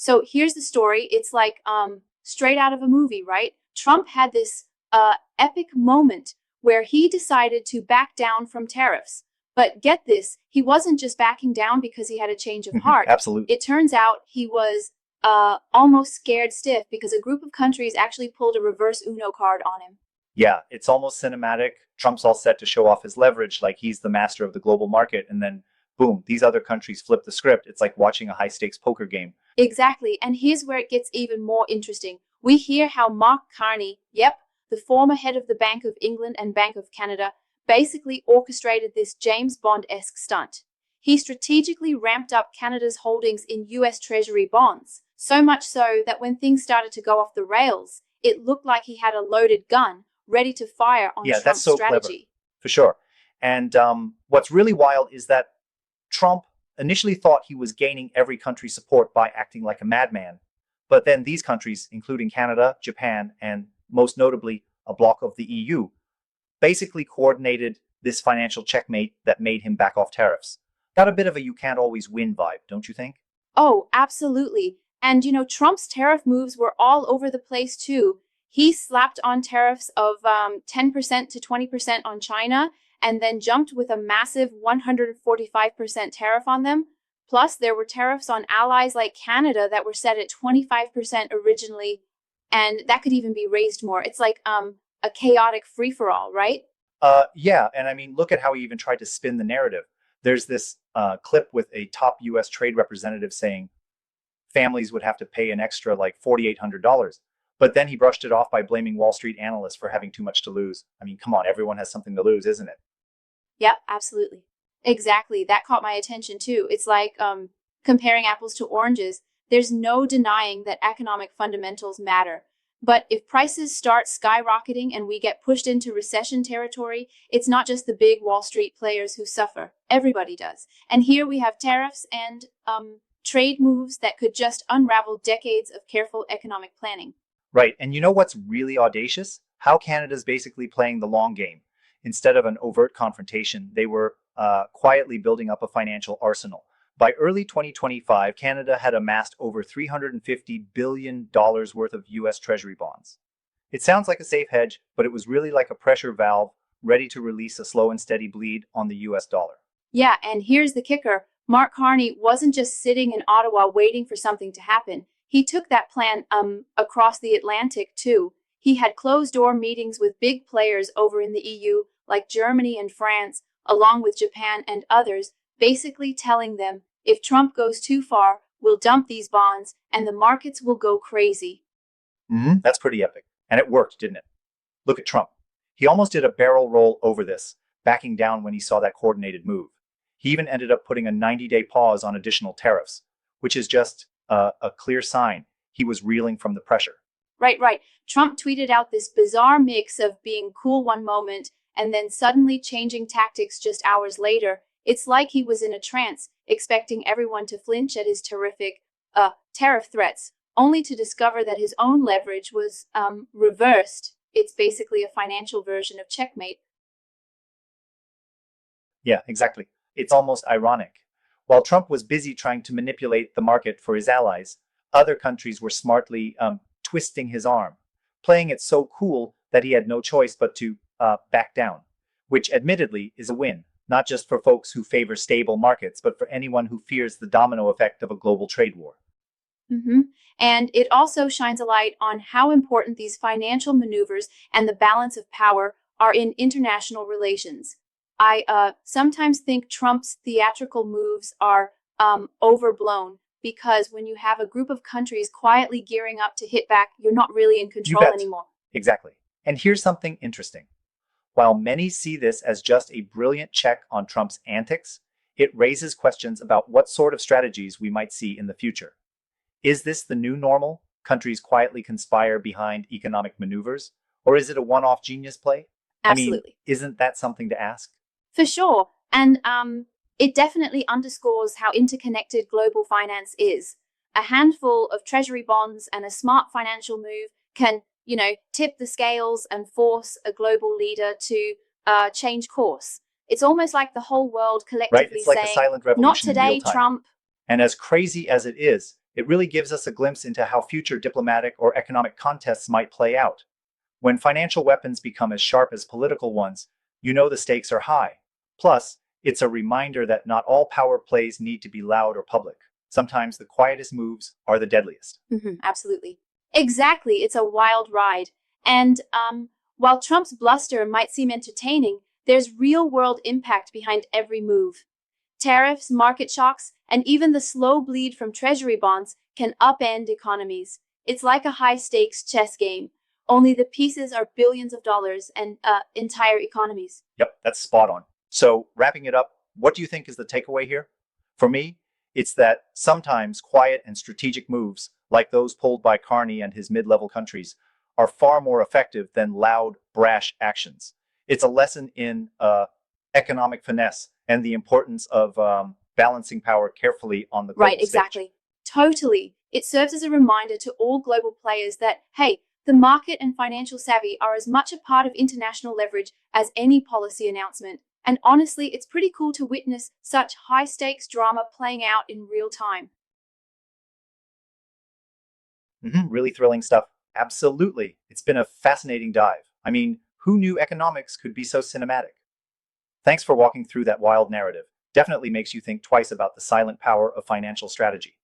So here's the story. It's like straight out of a movie, right? Trump had this epic moment where he decided to back down from tariffs. But get this, he wasn't just backing down because he had a change of heart. Absolutely. It turns out he was almost scared stiff because a group of countries actually pulled a reverse Uno card on him. Yeah, it's almost cinematic. Trump's all set to show off his leverage like he's the master of the global market. And then, boom, these other countries flip the script. It's like watching a high stakes poker game. Exactly. And here's where it gets even more interesting. We hear how Mark Carney, yep, the former head of the Bank of England and Bank of Canada, basically orchestrated this James Bond-esque stunt. He strategically ramped up Canada's holdings in US Treasury bonds, so much so that when things started to go off the rails, it looked like he had a loaded gun ready to fire on Yeah, that's Trump's so clever, strategy. for sure. And what's really wild is that Trump initially thought he was gaining every country's support by acting like a madman. But then these countries, including Canada, Japan, and most notably a bloc of the EU, basically coordinated this financial checkmate that made him back off tariffs. Got a bit of a you can't always win vibe, don't you think? Oh, absolutely. And Trump's tariff moves were all over the place too. He slapped on tariffs of 10% to 20% on China and then jumped with a massive 145% tariff on them. Plus, there were tariffs on allies like Canada that were set at 25% originally, and that could even be raised more. It's like a chaotic free for all, right? Yeah, and I mean, look at how he even tried to spin the narrative. There's this clip with a top US trade representative saying families would have to pay an extra like $4,800. But then he brushed it off by blaming Wall Street analysts for having too much to lose. I mean, come on, everyone has something to lose, isn't it? Yep, absolutely. Exactly. That caught my attention too. It's like comparing apples to oranges. There's no denying that economic fundamentals matter. But if prices start skyrocketing and we get pushed into recession territory, it's not just the big Wall Street players who suffer. Everybody does. And here we have tariffs and trade moves that could just unravel decades of careful economic planning. Right. And you know what's really audacious? How Canada's basically playing the long game. Instead of an overt confrontation, they were quietly building up a financial arsenal. By early 2025, Canada had amassed over $350 billion worth of US Treasury bonds. It sounds like a safe hedge, but it was really like a pressure valve ready to release a slow and steady bleed on the US dollar. Yeah, and here's the kicker. Mark Carney wasn't just sitting in Ottawa waiting for something to happen. He took that plan across the Atlantic too. He had closed-door meetings with big players over in the EU, like Germany and France, along with Japan and others, basically telling them, if Trump goes too far, we'll dump these bonds and the markets will go crazy. That's pretty epic. And it worked, didn't it? Look at Trump. He almost did a barrel roll over this, backing down when he saw that coordinated move. He even ended up putting a 90-day pause on additional tariffs, which is just a clear sign he was reeling from the pressure. Right, right. Trump tweeted out this bizarre mix of being cool one moment and then suddenly changing tactics just hours later. It's like he was in a trance, expecting everyone to flinch at his terrific tariff threats, only to discover that his own leverage was reversed. It's basically a financial version of checkmate. Yeah, exactly. It's almost ironic. While Trump was busy trying to manipulate the market for his allies, other countries were smartly twisting his arm, playing it so cool that he had no choice but to back down, which admittedly is a win, not just for folks who favor stable markets, but for anyone who fears the domino effect of a global trade war. hmm And it also shines a light on how important these financial maneuvers and the balance of power are in international relations. I sometimes think Trump's theatrical moves are overblown because when you have a group of countries quietly gearing up to hit back, you're not really in You control bet. anymore. Exactly. And here's something interesting. While many see this as just a brilliant check on Trump's antics, it raises questions about what sort of strategies we might see in the future. Is this the new normal? Countries quietly conspire behind economic maneuvers? Or is it a one off genius play? I mean, Absolutely. isn't that something to ask? For sure. And it definitely underscores how interconnected global finance is. A handful of treasury bonds and a smart financial move can, tip the scales and force a global leader to change course. It's almost like the whole world Right? collectively It's like a saying, silent not revolution in real today, time. Trump. And as crazy as it is, It really gives us a glimpse into how future diplomatic or economic contests might play out. When financial weapons become as sharp as political ones, you know the stakes are high. Plus, it's a reminder that not all power plays need to be loud or public. Sometimes the quietest moves are the deadliest. Absolutely. Exactly. It's a wild ride. And while Trump's bluster might seem entertaining, there's real world impact behind every move. Tariffs, market shocks, and even the slow bleed from treasury bonds can upend economies. It's like a high stakes chess game, only the pieces are billions of dollars and entire economies. Yep, that's spot on. So, wrapping it up, what do you think is the takeaway here? For me, it's that sometimes quiet and strategic moves, like those pulled by Carney and his mid level countries, are far more effective than loud, brash actions. It's a lesson in economic finesse and the importance of balancing power carefully on the Right, global stage. exactly. Totally. It serves as a reminder to all global players that, hey, the market and financial savvy are as much a part of international leverage as any policy announcement. And honestly, it's pretty cool to witness such high stakes drama playing out in real time. Really thrilling stuff. Absolutely. It's been a fascinating dive. I mean, who knew economics could be so cinematic? Thanks for walking through that wild narrative. Definitely makes you think twice about the silent power of financial strategy.